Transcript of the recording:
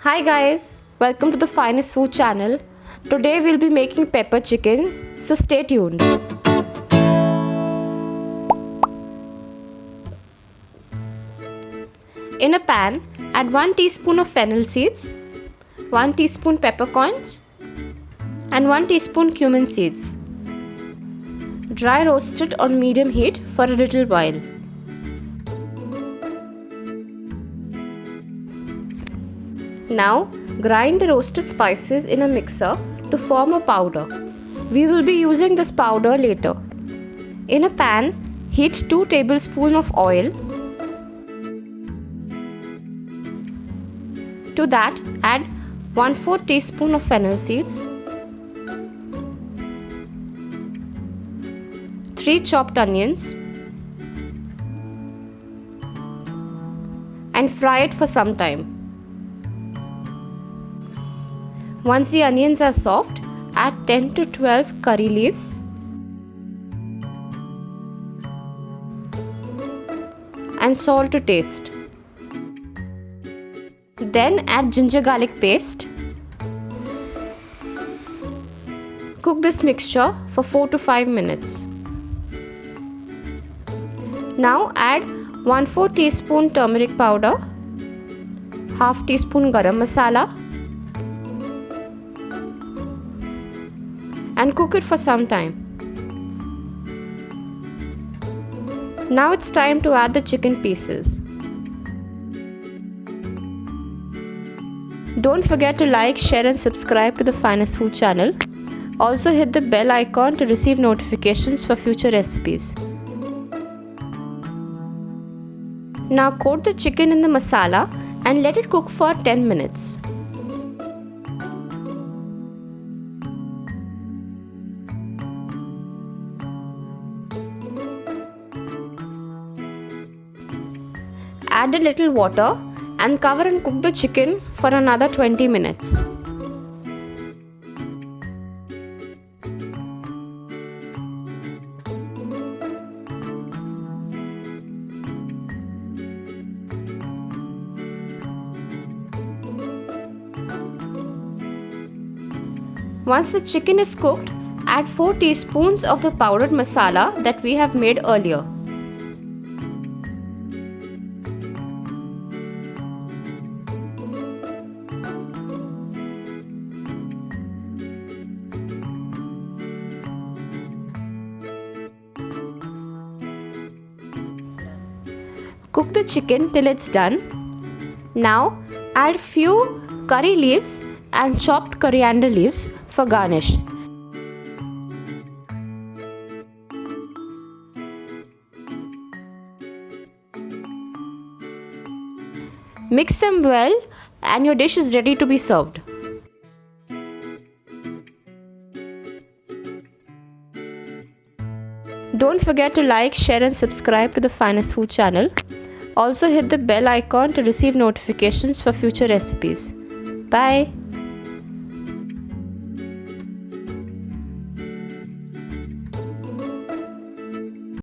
Hi guys, welcome to the Finest Food channel. Today we'll be making pepper chicken, so stay tuned. In a pan, add 1 teaspoon of fennel seeds, 1 teaspoon peppercorns and 1 teaspoon cumin seeds. Dry roast it on medium heat for a little while. Now, grind the roasted spices in a mixer to form a powder. We will be using this powder later. In a pan, heat 2 tablespoons of oil. To that, add 1/4 teaspoon of fennel seeds, 3 chopped onions, and fry it for some time. Once the onions are soft, add 10 to 12 curry leaves and salt to taste. Then add ginger garlic paste. Cook this mixture for 4 to 5 minutes. Now add 1/4 teaspoon turmeric powder, half teaspoon garam masala, and cook it for some time. Now it's time to add the chicken pieces. Don't forget to like, share and subscribe to the Finest Food channel. Also hit the bell icon to receive notifications for future recipes. Now coat the chicken in the masala and let it cook for 10 minutes. Add a little water and cover and cook the chicken for another 20 minutes. Once the chicken is cooked, add 4 teaspoons of the powdered masala that we have made earlier. Cook the chicken till it's done. Now add few curry leaves and chopped coriander leaves for garnish. Mix them well and your dish is ready to be served. Don't forget to like, share and subscribe to the Finest Food channel. Also hit the bell icon to receive notifications for future recipes. Bye.